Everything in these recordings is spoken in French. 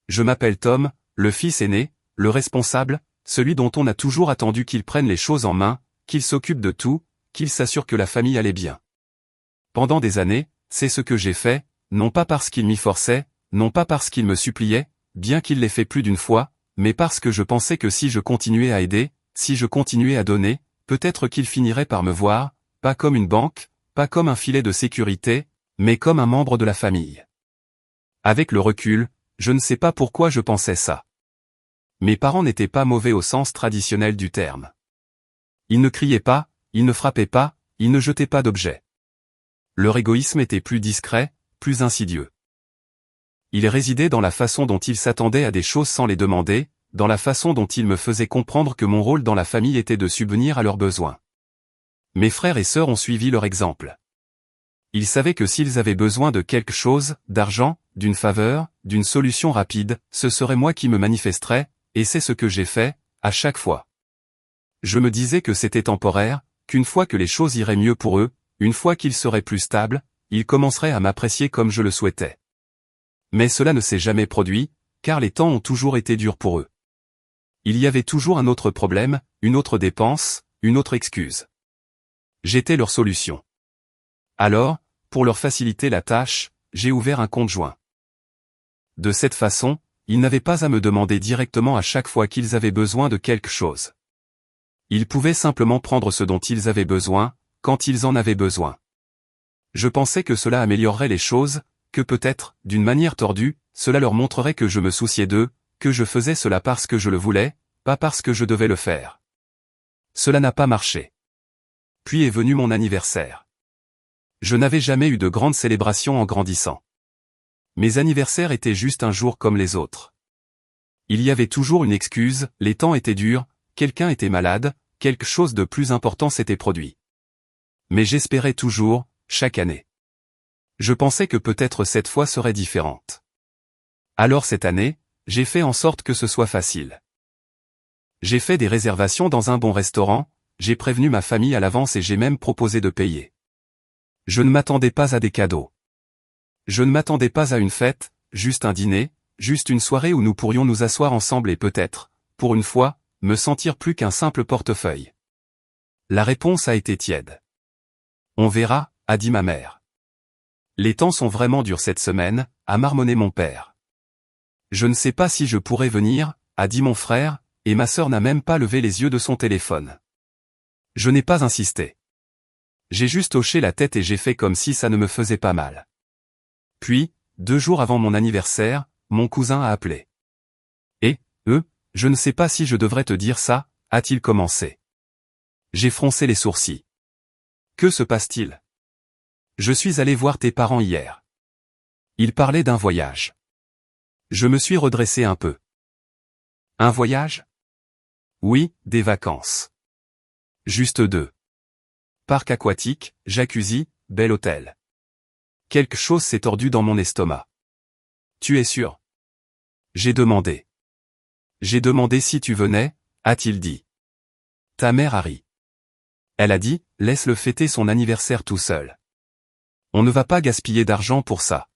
Je m'appelle Tom, le fils aîné, le responsable, celui dont on a toujours attendu qu'il prenne les choses en main, qu'il s'occupe de tout, qu'il s'assure que la famille allait bien. Pendant des années, c'est ce que j'ai fait, non pas parce qu'il m'y forçait, non pas parce qu'il me suppliait, bien qu'il l'ait fait plus d'une fois, mais parce que je pensais que si je continuais à aider, si je continuais à donner, peut-être qu'il finirait par me voir, pas comme une banque, pas comme un filet de sécurité, mais comme un membre de la famille. Avec le recul, je ne sais pas pourquoi je pensais ça. Mes parents n'étaient pas mauvais au sens traditionnel du terme. Ils ne criaient pas, ils ne frappaient pas, ils ne jetaient pas d'objets. Leur égoïsme était plus discret, plus insidieux. Il résidait dans la façon dont ils s'attendaient à des choses sans les demander, dans la façon dont ils me faisaient comprendre que mon rôle dans la famille était de subvenir à leurs besoins. Mes frères et sœurs ont suivi leur exemple. Ils savaient que s'ils avaient besoin de quelque chose, d'argent, d'une faveur, d'une solution rapide, ce serait moi qui me manifesterais, et c'est ce que j'ai fait, à chaque fois. Je me disais que c'était temporaire, qu'une fois que les choses iraient mieux pour eux, une fois qu'ils seraient plus stables, ils commenceraient à m'apprécier comme je le souhaitais. Mais cela ne s'est jamais produit, car les temps ont toujours été durs pour eux. Il y avait toujours un autre problème, une autre dépense, une autre excuse. J'étais leur solution. Alors, pour leur faciliter la tâche, j'ai ouvert un compte joint. De cette façon, ils n'avaient pas à me demander directement à chaque fois qu'ils avaient besoin de quelque chose. Ils pouvaient simplement prendre ce dont ils avaient besoin, quand ils en avaient besoin. Je pensais que cela améliorerait les choses, que peut-être, d'une manière tordue, cela leur montrerait que je me souciais d'eux, que je faisais cela parce que je le voulais, pas parce que je devais le faire. Cela n'a pas marché. Puis est venu mon anniversaire. Je n'avais jamais eu de grande célébration en grandissant. Mes anniversaires étaient juste un jour comme les autres. Il y avait toujours une excuse, les temps étaient durs, quelqu'un était malade, quelque chose de plus important s'était produit. Mais j'espérais toujours, chaque année. Je pensais que peut-être cette fois serait différente. Alors cette année, j'ai fait en sorte que ce soit facile. J'ai fait des réservations dans un bon restaurant, j'ai prévenu ma famille à l'avance et j'ai même proposé de payer. Je ne m'attendais pas à des cadeaux. Je ne m'attendais pas à une fête, juste un dîner, juste une soirée où nous pourrions nous asseoir ensemble et peut-être, pour une fois, me sentir plus qu'un simple portefeuille. La réponse a été tiède. On verra, a dit ma mère. Les temps sont vraiment durs cette semaine, a marmonné mon père. Je ne sais pas si je pourrai venir, a dit mon frère, et ma sœur n'a même pas levé les yeux de son téléphone. Je n'ai pas insisté. J'ai juste hoché la tête et j'ai fait comme si ça ne me faisait pas mal. Puis, 2 jours avant mon anniversaire, mon cousin a appelé. Et, je ne sais pas si je devrais te dire ça, a-t-il commencé. J'ai froncé les sourcils. Que se passe-t-il? Je suis allé voir tes parents hier. Ils parlaient d'un voyage. Je me suis redressé un peu. Un voyage? Oui, des vacances. Juste 2. Parc aquatique, jacuzzi, bel hôtel. Quelque chose s'est tordu dans mon estomac. Tu es sûr? J'ai demandé. J'ai demandé si tu venais, a-t-il dit. Ta mère a ri. Elle a dit, laisse-le fêter son anniversaire tout seul. On ne va pas gaspiller d'argent pour ça.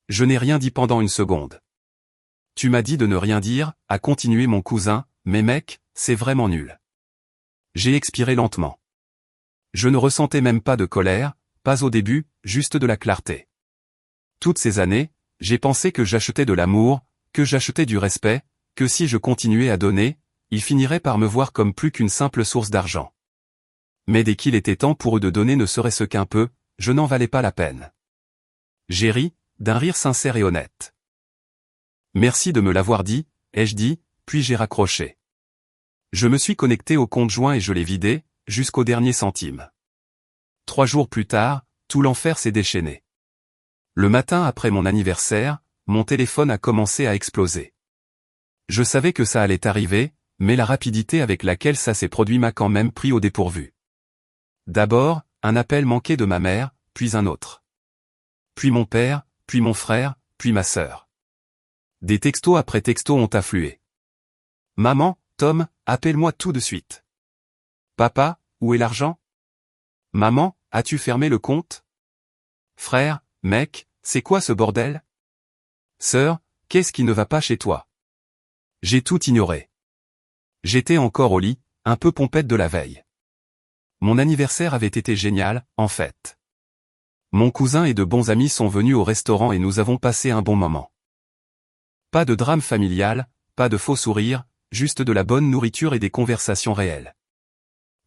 Je n'ai rien dit pendant une seconde. Tu m'as dit de ne rien dire, a continué mon cousin, mais mec, c'est vraiment nul. J'ai expiré lentement. Je ne ressentais même pas de colère, pas au début, juste de la clarté. Toutes ces années, j'ai pensé que j'achetais de l'amour, que j'achetais du respect, que si je continuais à donner, ils finiraient par me voir comme plus qu'une simple source d'argent. Mais dès qu'il était temps pour eux de donner ne serait-ce qu'un peu, je n'en valais pas la peine. J'ai ri, d'un rire sincère et honnête. Merci de me l'avoir dit, ai-je dit, puis j'ai raccroché. Je me suis connecté au compte joint et je l'ai vidé, jusqu'au dernier centime. 3 jours plus tard, tout l'enfer s'est déchaîné. Le matin après mon anniversaire, mon téléphone a commencé à exploser. Je savais que ça allait arriver, mais la rapidité avec laquelle ça s'est produit m'a quand même pris au dépourvu. D'abord, un appel manqué de ma mère, puis un autre. Puis mon père, puis mon frère, puis ma sœur. Des textos après textos ont afflué. Maman, Tom, appelle-moi tout de suite. Papa, où est l'argent? Maman, as-tu fermé le compte? Frère, mec, c'est quoi ce bordel? Sœur, qu'est-ce qui ne va pas chez toi? J'ai tout ignoré. J'étais encore au lit, un peu pompette de la veille. Mon anniversaire avait été génial, en fait. Mon cousin et de bons amis sont venus au restaurant et nous avons passé un bon moment. Pas de drame familial, pas de faux sourires, juste de la bonne nourriture et des conversations réelles.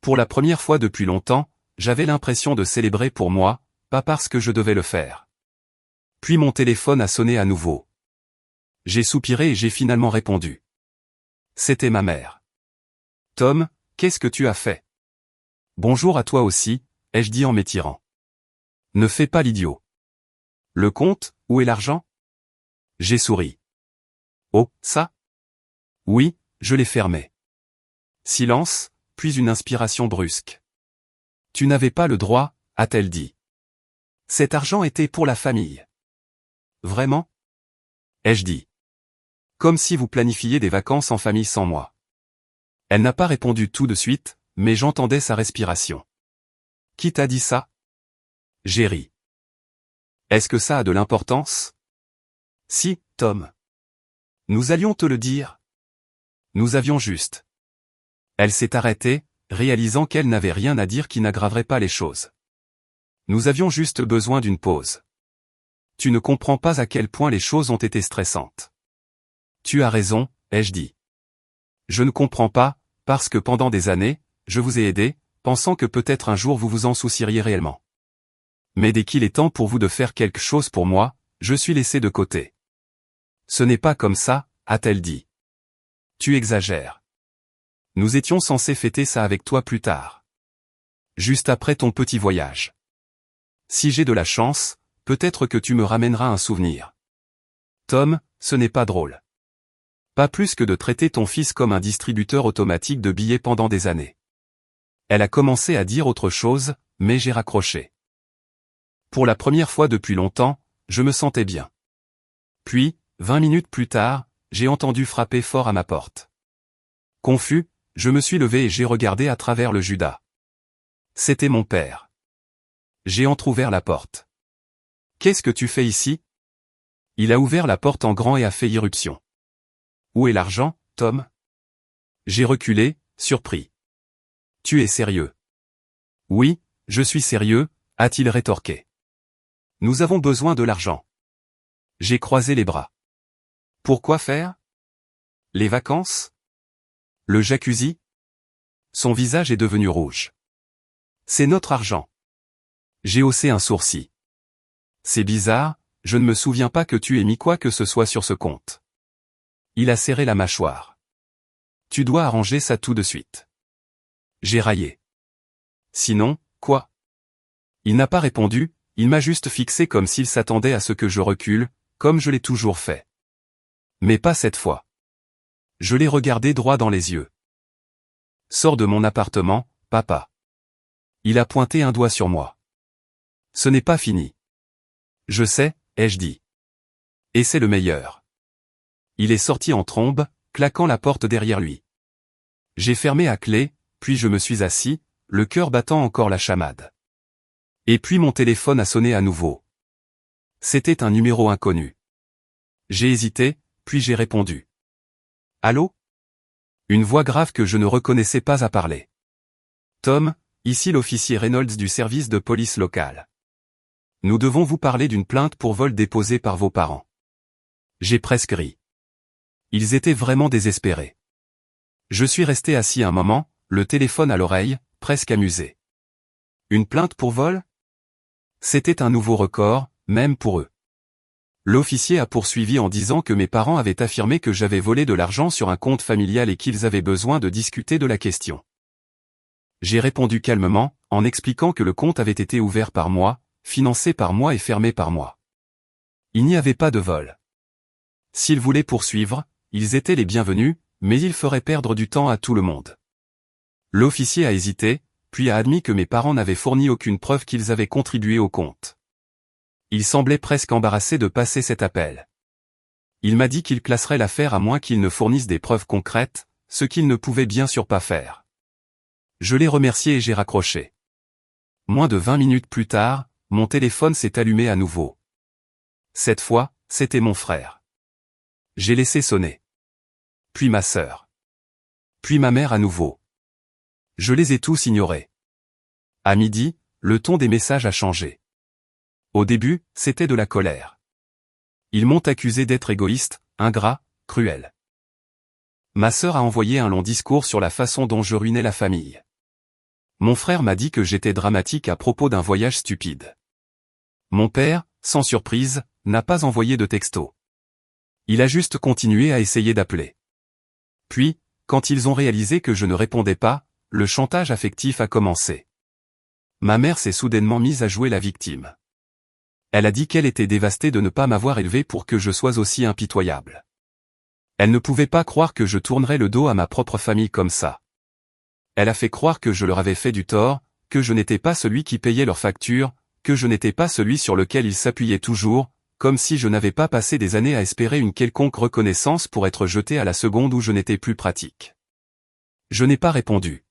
Pour la première fois depuis longtemps, j'avais l'impression de célébrer pour moi, pas parce que je devais le faire. Puis mon téléphone a sonné à nouveau. J'ai soupiré et j'ai finalement répondu. C'était ma mère. Tom, qu'est-ce que tu as fait? Bonjour à toi aussi, ai-je dit en m'étirant. Ne fais pas l'idiot. Le compte, où est l'argent? J'ai souri. Oh, ça? Oui, je l'ai fermé. Silence, puis une inspiration brusque. Tu n'avais pas le droit, a-t-elle dit. Cet argent était pour la famille. Vraiment? Ai-je dit. Comme si vous planifiez des vacances en famille sans moi. Elle n'a pas répondu tout de suite, mais j'entendais sa respiration. Qui t'a dit ça? J'ai ri. Est-ce que ça a de l'importance? Si, Tom. Nous allions te le dire. Nous avions juste. Elle s'est arrêtée, réalisant qu'elle n'avait rien à dire qui n'aggraverait pas les choses. Nous avions juste besoin d'une pause. Tu ne comprends pas à quel point les choses ont été stressantes. Tu as raison, ai-je dit. Je ne comprends pas, parce que pendant des années, je vous ai aidé, pensant que peut-être un jour vous vous en soucieriez réellement. Mais dès qu'il est temps pour vous de faire quelque chose pour moi, je suis laissé de côté. Ce n'est pas comme ça, a-t-elle dit. Tu exagères. Nous étions censés fêter ça avec toi plus tard. Juste après ton petit voyage. Si j'ai de la chance, peut-être que tu me ramèneras un souvenir. Tom, ce n'est pas drôle. Pas plus que de traiter ton fils comme un distributeur automatique de billets pendant des années. Elle a commencé à dire autre chose, mais j'ai raccroché. Pour la première fois depuis longtemps, je me sentais bien. Puis, 20 minutes plus tard, j'ai entendu frapper fort à ma porte. Confus, je me suis levé et j'ai regardé à travers le Judas. C'était mon père. J'ai entrouvert la porte. Qu'est-ce que tu fais ici? Il a ouvert la porte en grand et a fait irruption. Où est l'argent, Tom? J'ai reculé, surpris. Tu es sérieux? Oui, je suis sérieux, a-t-il rétorqué. Nous avons besoin de l'argent. J'ai croisé les bras. Pourquoi faire? Les vacances? Le jacuzzi? Son visage est devenu rouge. C'est notre argent. J'ai haussé un sourcil. C'est bizarre, je ne me souviens pas que tu aies mis quoi que ce soit sur ce compte. Il a serré la mâchoire. Tu dois arranger ça tout de suite. J'ai raillé. Sinon, quoi? Il n'a pas répondu, il m'a juste fixé comme s'il s'attendait à ce que je recule, comme je l'ai toujours fait. Mais pas cette fois. Je l'ai regardé droit dans les yeux. Sors de mon appartement, papa. Il a pointé un doigt sur moi. Ce n'est pas fini. Je sais, ai-je dit. Et c'est le meilleur. Il est sorti en trombe, claquant la porte derrière lui. J'ai fermé à clé, puis je me suis assis, le cœur battant encore la chamade. Et puis mon téléphone a sonné à nouveau. C'était un numéro inconnu. J'ai hésité, puis j'ai répondu. Allô? Une voix grave que je ne reconnaissais pas a parlé. Tom, ici l'officier Reynolds du service de police local. Nous devons vous parler d'une plainte pour vol déposée par vos parents. J'ai presque ri. Ils étaient vraiment désespérés. Je suis resté assis un moment, le téléphone à l'oreille, presque amusé. Une plainte pour vol? C'était un nouveau record, même pour eux. L'officier a poursuivi en disant que mes parents avaient affirmé que j'avais volé de l'argent sur un compte familial et qu'ils avaient besoin de discuter de la question. J'ai répondu calmement, en expliquant que le compte avait été ouvert par moi, financé par moi et fermé par moi. Il n'y avait pas de vol. S'ils voulaient poursuivre, ils étaient les bienvenus, mais ils feraient perdre du temps à tout le monde. L'officier a hésité, puis a admis que mes parents n'avaient fourni aucune preuve qu'ils avaient contribué au compte. Il semblait presque embarrassé de passer cet appel. Il m'a dit qu'il classerait l'affaire à moins qu'ils ne fournissent des preuves concrètes, ce qu'ils ne pouvaient bien sûr pas faire. Je l'ai remercié et j'ai raccroché. Moins de 20 minutes plus tard, mon téléphone s'est allumé à nouveau. Cette fois, c'était mon frère. J'ai laissé sonner. Puis ma sœur. Puis ma mère à nouveau. Je les ai tous ignorés. À midi, le ton des messages a changé. Au début, c'était de la colère. Ils m'ont accusé d'être égoïste, ingrat, cruel. Ma sœur a envoyé un long discours sur la façon dont je ruinais la famille. Mon frère m'a dit que j'étais dramatique à propos d'un voyage stupide. Mon père, sans surprise, n'a pas envoyé de texto. Il a juste continué à essayer d'appeler. Puis, quand ils ont réalisé que je ne répondais pas, le chantage affectif a commencé. Ma mère s'est soudainement mise à jouer la victime. Elle a dit qu'elle était dévastée de ne pas m'avoir élevé pour que je sois aussi impitoyable. Elle ne pouvait pas croire que je tournerais le dos à ma propre famille comme ça. Elle a fait croire que je leur avais fait du tort, que je n'étais pas celui qui payait leurs factures, que je n'étais pas celui sur lequel ils s'appuyaient toujours, comme si je n'avais pas passé des années à espérer une quelconque reconnaissance pour être jeté à la seconde où je n'étais plus pratique. Je n'ai pas répondu.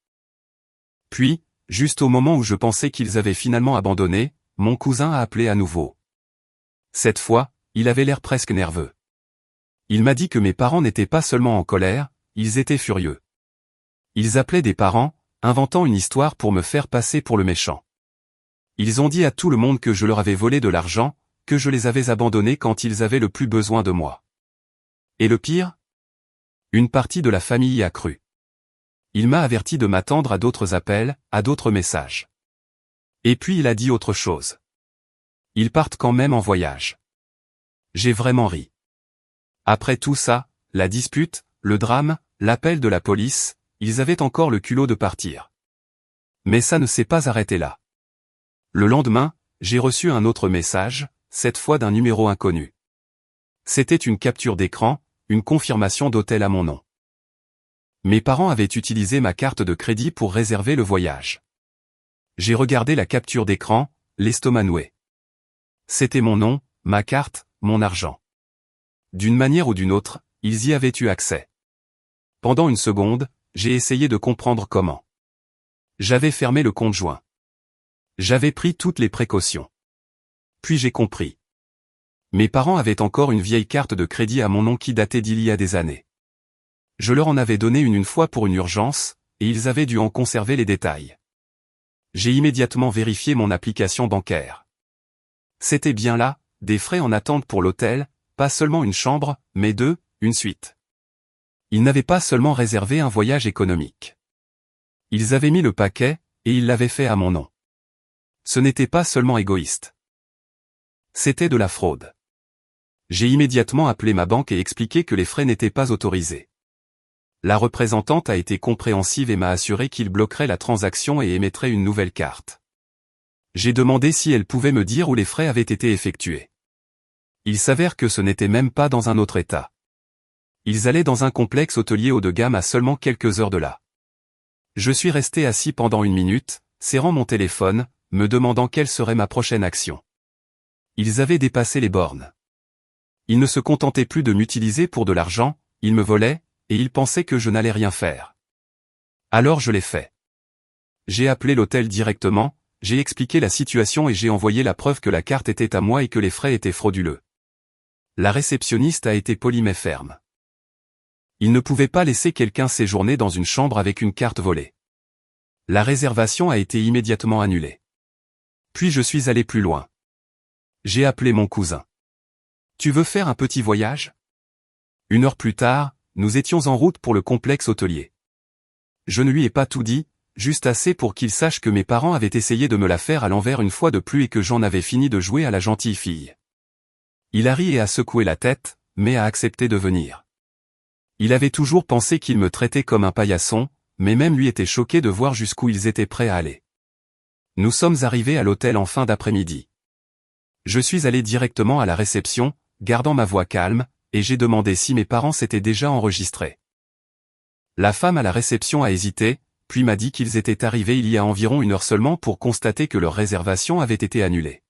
Puis, juste au moment où je pensais qu'ils avaient finalement abandonné, mon cousin a appelé à nouveau. Cette fois, il avait l'air presque nerveux. Il m'a dit que mes parents n'étaient pas seulement en colère, ils étaient furieux. Ils appelaient des parents, inventant une histoire pour me faire passer pour le méchant. Ils ont dit à tout le monde que je leur avais volé de l'argent, que je les avais abandonnés quand ils avaient le plus besoin de moi. Et le pire? Une partie de la famille y a cru. Il m'a averti de m'attendre à d'autres appels, à d'autres messages. Et puis il a dit autre chose. Ils partent quand même en voyage. J'ai vraiment ri. Après tout ça, la dispute, le drame, l'appel de la police, ils avaient encore le culot de partir. Mais ça ne s'est pas arrêté là. Le lendemain, j'ai reçu un autre message, cette fois d'un numéro inconnu. C'était une capture d'écran, une confirmation d'hôtel à mon nom. Mes parents avaient utilisé ma carte de crédit pour réserver le voyage. J'ai regardé la capture d'écran, l'estomac noué. C'était mon nom, ma carte, mon argent. D'une manière ou d'une autre, ils y avaient eu accès. Pendant une seconde, j'ai essayé de comprendre comment. J'avais fermé le compte joint. J'avais pris toutes les précautions. Puis j'ai compris. Mes parents avaient encore une vieille carte de crédit à mon nom qui datait d'il y a des années. Je leur en avais donné une fois pour une urgence, et ils avaient dû en conserver les détails. J'ai immédiatement vérifié mon application bancaire. C'était bien là, des frais en attente pour l'hôtel, pas seulement une chambre, mais une suite. Ils n'avaient pas seulement réservé un voyage économique. Ils avaient mis le paquet, et ils l'avaient fait à mon nom. Ce n'était pas seulement égoïste. C'était de la fraude. J'ai immédiatement appelé ma banque et expliqué que les frais n'étaient pas autorisés. La représentante a été compréhensive et m'a assuré qu'il bloquerait la transaction et émettrait une nouvelle carte. J'ai demandé si elle pouvait me dire où les frais avaient été effectués. Il s'avère que ce n'était même pas dans un autre état. Ils allaient dans un complexe hôtelier haut de gamme à seulement quelques heures de là. Je suis resté assis pendant 1 minute, serrant mon téléphone, me demandant quelle serait ma prochaine action. Ils avaient dépassé les bornes. Ils ne se contentaient plus de m'utiliser pour de l'argent, ils me volaient, et ils pensaient que je n'allais rien faire. Alors je l'ai fait. J'ai appelé l'hôtel directement, j'ai expliqué la situation et j'ai envoyé la preuve que la carte était à moi et que les frais étaient frauduleux. La réceptionniste a été polie mais ferme. Il ne pouvait pas laisser quelqu'un séjourner dans une chambre avec une carte volée. La réservation a été immédiatement annulée. Puis je suis allé plus loin. J'ai appelé mon cousin. Tu veux faire un petit voyage? 1 heure plus tard, nous étions en route pour le complexe hôtelier. Je ne lui ai pas tout dit, juste assez pour qu'il sache que mes parents avaient essayé de me la faire à l'envers une fois de plus et que j'en avais fini de jouer à la gentille fille. Il a ri et a secoué la tête, mais a accepté de venir. Il avait toujours pensé qu'il me traitait comme un paillasson, mais même lui était choqué de voir jusqu'où ils étaient prêts à aller. Nous sommes arrivés à l'hôtel en fin d'après-midi. Je suis allé directement à la réception, gardant ma voix calme, et j'ai demandé si mes parents s'étaient déjà enregistrés. La femme à la réception a hésité, puis m'a dit qu'ils étaient arrivés il y a environ 1 heure seulement pour constater que leur réservation avait été annulée.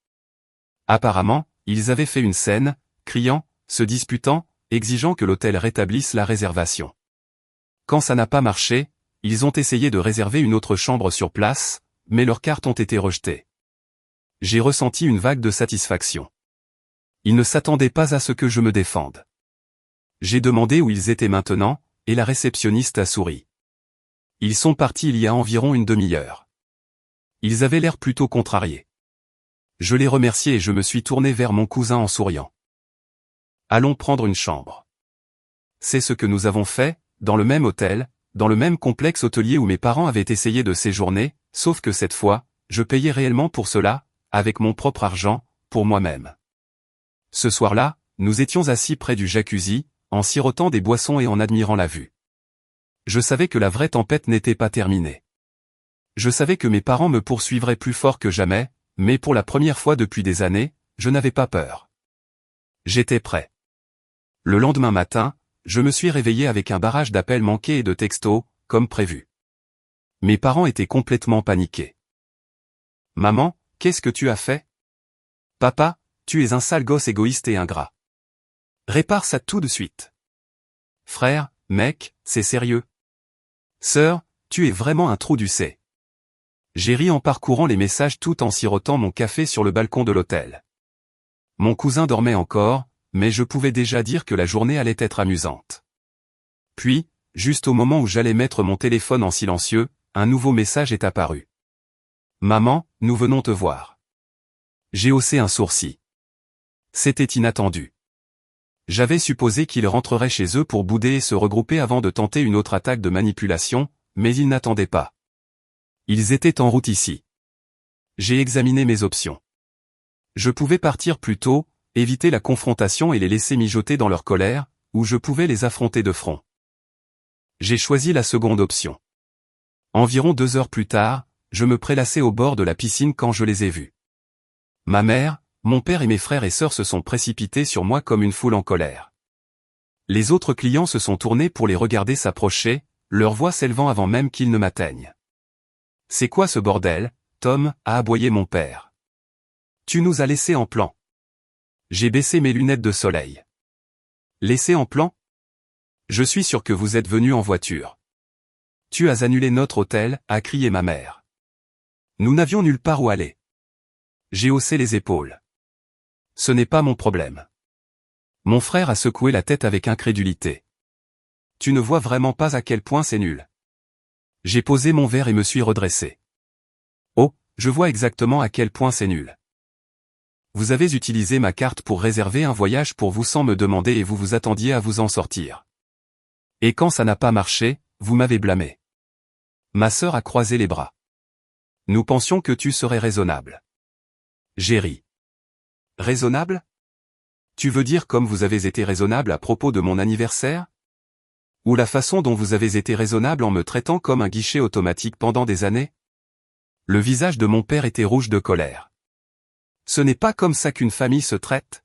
Apparemment, ils avaient fait une scène, criant, se disputant, exigeant que l'hôtel rétablisse la réservation. Quand ça n'a pas marché, ils ont essayé de réserver une autre chambre sur place, mais leurs cartes ont été rejetées. J'ai ressenti une vague de satisfaction. Ils ne s'attendaient pas à ce que je me défende. J'ai demandé où ils étaient maintenant, et la réceptionniste a souri. Ils sont partis il y a environ une demi-heure. Ils avaient l'air plutôt contrariés. Je les remerciai et je me suis tourné vers mon cousin en souriant. Allons prendre une chambre. C'est ce que nous avons fait, dans le même hôtel, dans le même complexe hôtelier où mes parents avaient essayé de séjourner, sauf que cette fois, je payais réellement pour cela, avec mon propre argent, pour moi-même. Ce soir-là, nous étions assis près du jacuzzi, en sirotant des boissons et en admirant la vue. Je savais que la vraie tempête n'était pas terminée. Je savais que mes parents me poursuivraient plus fort que jamais, mais pour la première fois depuis des années, je n'avais pas peur. J'étais prêt. Le lendemain matin, je me suis réveillé avec un barrage d'appels manqués et de textos, comme prévu. Mes parents étaient complètement paniqués. « Maman, qu'est-ce que tu as fait ? Papa, tu es un sale gosse égoïste et ingrat. Répare ça tout de suite. Frère, mec, c'est sérieux. Sœur, tu es vraiment un trou du cul. » J'ai ri en parcourant les messages tout en sirotant mon café sur le balcon de l'hôtel. Mon cousin dormait encore, mais je pouvais déjà dire que la journée allait être amusante. Puis, juste au moment où j'allais mettre mon téléphone en silencieux, un nouveau message est apparu. « Maman, nous venons te voir. » J'ai haussé un sourcil. C'était inattendu. J'avais supposé qu'ils rentreraient chez eux pour bouder et se regrouper avant de tenter une autre attaque de manipulation, mais ils n'attendaient pas. Ils étaient en route ici. J'ai examiné mes options. Je pouvais partir plus tôt, éviter la confrontation et les laisser mijoter dans leur colère, ou je pouvais les affronter de front. J'ai choisi la seconde option. Environ 2 heures plus tard, je me prélassais au bord de la piscine quand je les ai vus. Ma mère, mon père et mes frères et sœurs se sont précipités sur moi comme une foule en colère. Les autres clients se sont tournés pour les regarder s'approcher, leur voix s'élevant avant même qu'ils ne m'atteignent. « C'est quoi ce bordel, Tom ?» a aboyé mon père. « Tu nous as laissés en plan. » J'ai baissé mes lunettes de soleil. « Laissés en plan ? Je suis sûr que vous êtes venus en voiture. »« Tu as annulé notre hôtel » a crié ma mère. « Nous n'avions nulle part où aller. » J'ai haussé les épaules. « Ce n'est pas mon problème. » Mon frère a secoué la tête avec incrédulité. « Tu ne vois vraiment pas à quel point c'est nul. » J'ai posé mon verre et me suis redressé. « Oh, je vois exactement à quel point c'est nul. Vous avez utilisé ma carte pour réserver un voyage pour vous sans me demander et vous vous attendiez à vous en sortir. Et quand ça n'a pas marché, vous m'avez blâmé. » Ma sœur a croisé les bras. « Nous pensions que tu serais raisonnable. » J'ai ri. « Raisonnable ? Tu veux dire comme vous avez été raisonnable à propos de mon anniversaire ? Ou la façon dont vous avez été raisonnable en me traitant comme un guichet automatique pendant des années ? » Le visage de mon père était rouge de colère. « Ce n'est pas comme ça qu'une famille se traite. »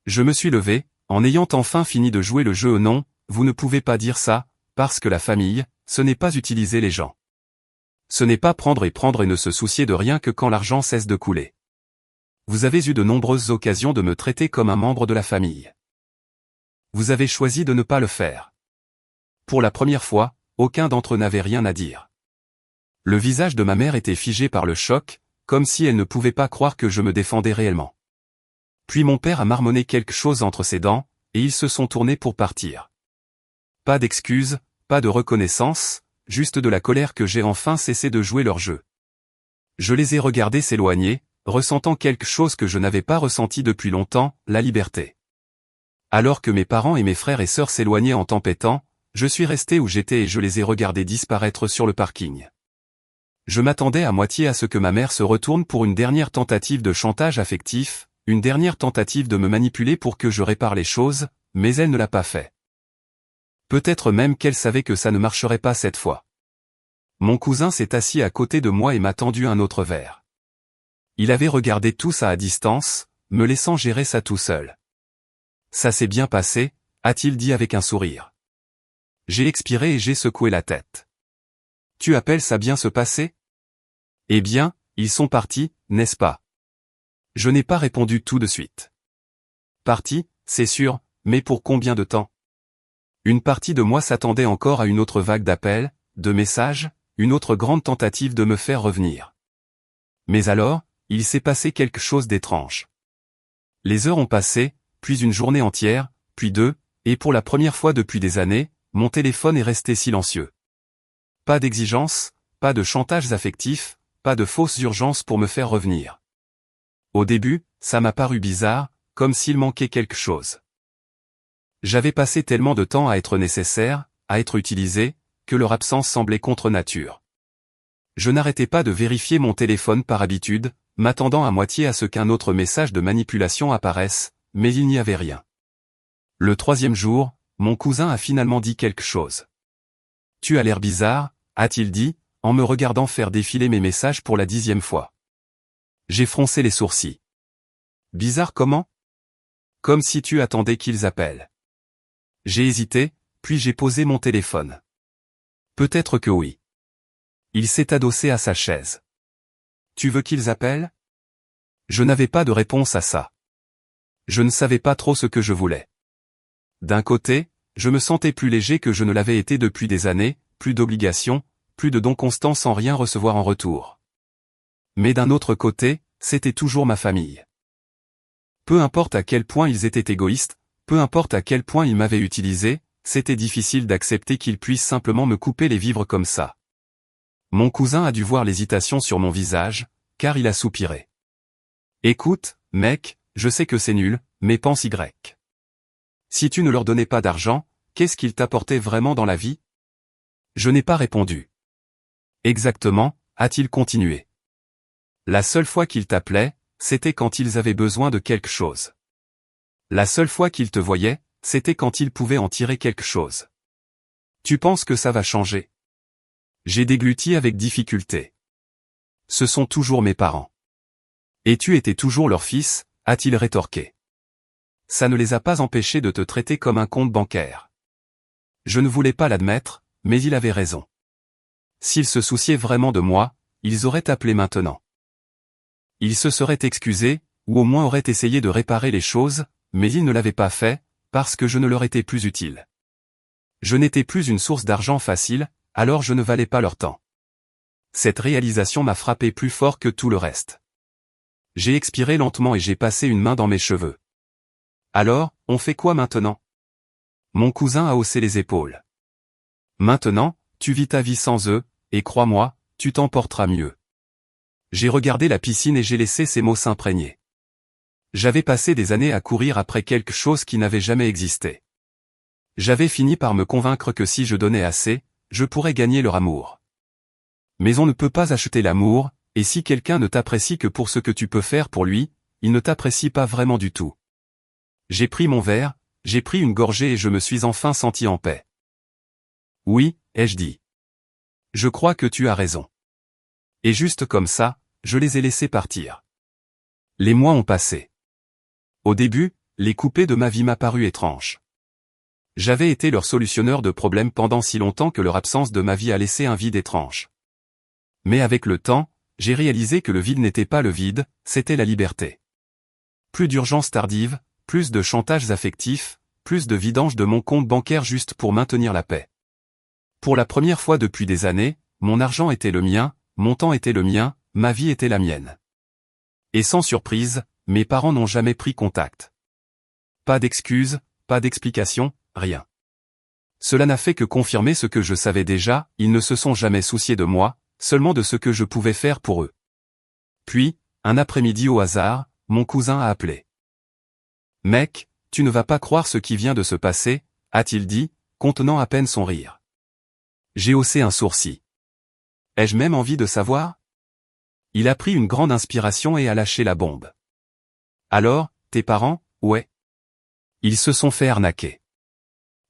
Je me suis levé, en ayant enfin fini de jouer le jeu. « Non, vous ne pouvez pas dire ça, parce que la famille, ce n'est pas utiliser les gens. Ce n'est pas prendre et ne se soucier de rien que quand l'argent cesse de couler. Vous avez eu de nombreuses occasions de me traiter comme un membre de la famille. Vous avez choisi de ne pas le faire. Pour la première fois, aucun d'entre eux n'avait rien à dire. » Le visage de ma mère était figé par le choc, comme si elle ne pouvait pas croire que je me défendais réellement. Puis mon père a marmonné quelque chose entre ses dents, et ils se sont tournés pour partir. Pas d'excuses, pas de reconnaissance, juste de la colère que j'ai enfin cessé de jouer leur jeu. Je les ai regardés s'éloigner, ressentant quelque chose que je n'avais pas ressenti depuis longtemps, la liberté. Alors que mes parents et mes frères et sœurs s'éloignaient en tempêtant, je suis resté où j'étais et je les ai regardés disparaître sur le parking. Je m'attendais à moitié à ce que ma mère se retourne pour une dernière tentative de chantage affectif, une dernière tentative de me manipuler pour que je répare les choses, mais elle ne l'a pas fait. Peut-être même qu'elle savait que ça ne marcherait pas cette fois. Mon cousin s'est assis à côté de moi et m'a tendu un autre verre. Il avait regardé tout ça à distance, me laissant gérer ça tout seul. « Ça s'est bien passé » a-t-il dit avec un sourire. J'ai expiré et j'ai secoué la tête. « Tu appelles ça bien se passer ? Eh bien, ils sont partis, n'est-ce pas ? » Je n'ai pas répondu tout de suite. Partis, c'est sûr, mais pour combien de temps ? Une partie de moi s'attendait encore à une autre vague d'appels, de messages, une autre grande tentative de me faire revenir. Mais alors, il s'est passé quelque chose d'étrange. Les heures ont passé, puis une journée entière, puis 2, Et pour la première fois depuis des années, mon téléphone est resté silencieux. Pas d'exigence, pas de chantages affectifs, pas de fausses urgences pour me faire revenir. Au début, ça m'a paru bizarre, comme s'il manquait quelque chose. J'avais passé tellement de temps à être nécessaire, à être utilisé, que leur absence semblait contre nature. Je n'arrêtais pas de vérifier mon téléphone par habitude, m'attendant à moitié à ce qu'un autre message de manipulation apparaisse, mais il n'y avait rien. Le 3e jour, mon cousin a finalement dit quelque chose. « Tu as l'air bizarre », a-t-il dit, en me regardant faire défiler mes messages pour la 10e fois. J'ai froncé les sourcils. « Bizarre comment ? Comme si tu attendais qu'ils appellent. » J'ai hésité, puis j'ai posé mon téléphone. Peut-être que oui. Il s'est adossé à sa chaise. « Tu veux qu'ils appellent ? » Je n'avais pas de réponse à ça. Je ne savais pas trop ce que je voulais. D'un côté, je me sentais plus léger que je ne l'avais été depuis des années, plus d'obligations, plus de dons constants sans rien recevoir en retour. Mais d'un autre côté, c'était toujours ma famille. Peu importe à quel point ils étaient égoïstes, peu importe à quel point ils m'avaient utilisé, c'était difficile d'accepter qu'ils puissent simplement me couper les vivres comme ça. Mon cousin a dû voir l'hésitation sur mon visage, car il a soupiré. « Écoute, mec, je sais que c'est nul, mais pense Y. Si tu ne leur donnais pas d'argent, qu'est-ce qu'ils t'apportaient vraiment dans la vie ? » Je n'ai pas répondu. « Exactement », a-t-il continué. « La seule fois qu'ils t'appelaient, c'était quand ils avaient besoin de quelque chose. La seule fois qu'ils te voyaient, c'était quand ils pouvaient en tirer quelque chose. Tu penses que ça va changer ? » J'ai dégluti avec difficulté. « Ce sont toujours mes parents. »« Et tu étais toujours leur fils », a-t-il rétorqué. « Ça ne les a pas empêchés de te traiter comme un compte bancaire. » Je ne voulais pas l'admettre, mais il avait raison. S'ils se souciaient vraiment de moi, ils auraient appelé maintenant. Ils se seraient excusés, ou au moins auraient essayé de réparer les choses, mais ils ne l'avaient pas fait, parce que je ne leur étais plus utile. Je n'étais plus une source d'argent facile, alors je ne valais pas leur temps. Cette réalisation m'a frappé plus fort que tout le reste. J'ai expiré lentement et j'ai passé une main dans mes cheveux. Alors, on fait quoi maintenant ? Mon cousin a haussé les épaules. Maintenant, tu vis ta vie sans eux, et crois-moi, tu t'en porteras mieux. J'ai regardé la piscine et j'ai laissé ces mots s'imprégner. J'avais passé des années à courir après quelque chose qui n'avait jamais existé. J'avais fini par me convaincre que si je donnais assez, je pourrais gagner leur amour. Mais on ne peut pas acheter l'amour, et si quelqu'un ne t'apprécie que pour ce que tu peux faire pour lui, il ne t'apprécie pas vraiment du tout. J'ai pris mon verre, j'ai pris une gorgée et je me suis enfin senti en paix. Oui, ai-je dit. Je crois que tu as raison. Et juste comme ça, je les ai laissés partir. Les mois ont passé. Au début, les couper de ma vie m'a paru étrange. J'avais été leur solutionneur de problèmes pendant si longtemps que leur absence de ma vie a laissé un vide étrange. Mais avec le temps, j'ai réalisé que le vide n'était pas le vide, c'était la liberté. Plus d'urgence tardive, plus de chantages affectifs, plus de vidange de mon compte bancaire juste pour maintenir la paix. Pour la première fois depuis des années, mon argent était le mien, mon temps était le mien, ma vie était la mienne. Et sans surprise, mes parents n'ont jamais pris contact. Pas d'excuses, pas d'explications, rien. Cela n'a fait que confirmer ce que je savais déjà, ils ne se sont jamais souciés de moi, seulement de ce que je pouvais faire pour eux. Puis, un après-midi au hasard, mon cousin a appelé. « Mec, tu ne vas pas croire ce qui vient de se passer, » a-t-il dit, contenant à peine son rire. J'ai haussé un sourcil. Ai-je même envie de savoir ? Il a pris une grande inspiration et a lâché la bombe. Alors, tes parents, ouais. Ils se sont fait arnaquer.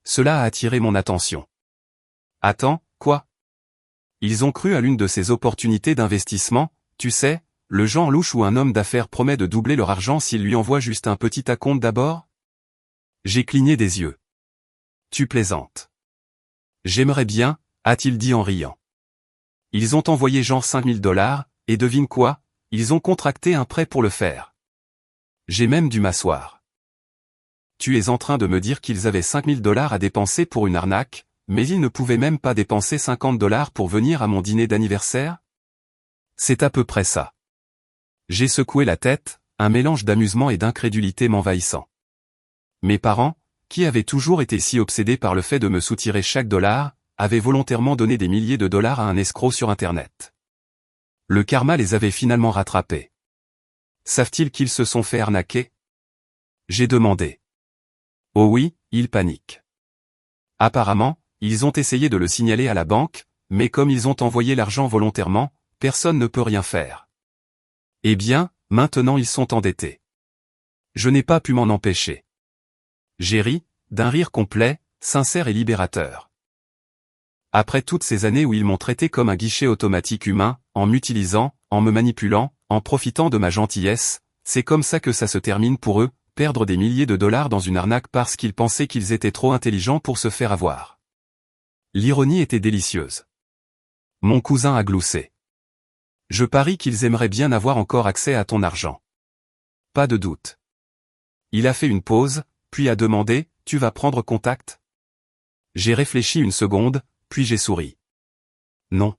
Cela a attiré mon attention. Attends, quoi ? Ils ont cru à l'une de ces opportunités d'investissement, tu sais, le genre louche où un homme d'affaires promet de doubler leur argent s'il lui envoie juste un petit acompte d'abord ? J'ai cligné des yeux. Tu plaisantes. J'aimerais bien, a-t-il dit en riant. Ils ont envoyé genre $5000, et devine quoi, ils ont contracté un prêt pour le faire. J'ai même dû m'asseoir. Tu es en train de me dire qu'ils avaient $5000 à dépenser pour une arnaque, mais ils ne pouvaient même pas dépenser $50 pour venir à mon dîner d'anniversaire ? C'est à peu près ça. J'ai secoué la tête, un mélange d'amusement et d'incrédulité m'envahissant. Mes parents, qui avait toujours été si obsédé par le fait de me soutirer chaque dollar, avait volontairement donné des milliers de dollars à un escroc sur Internet. Le karma les avait finalement rattrapés. Savent-ils qu'ils se sont fait arnaquer? J'ai demandé. Oh oui, ils paniquent. Apparemment, ils ont essayé de le signaler à la banque, mais comme ils ont envoyé l'argent volontairement, personne ne peut rien faire. Eh bien, maintenant ils sont endettés. Je n'ai pas pu m'en empêcher. J'ai ri, d'un rire complet, sincère et libérateur. Après toutes ces années où ils m'ont traité comme un guichet automatique humain, en m'utilisant, en me manipulant, en profitant de ma gentillesse, c'est comme ça que ça se termine pour eux, perdre des milliers de dollars dans une arnaque parce qu'ils pensaient qu'ils étaient trop intelligents pour se faire avoir. L'ironie était délicieuse. Mon cousin a gloussé. Je parie qu'ils aimeraient bien avoir encore accès à ton argent. Pas de doute. Il a fait une pause, puis a demandé, tu vas prendre contact? J'ai réfléchi une seconde, puis j'ai souri. Non.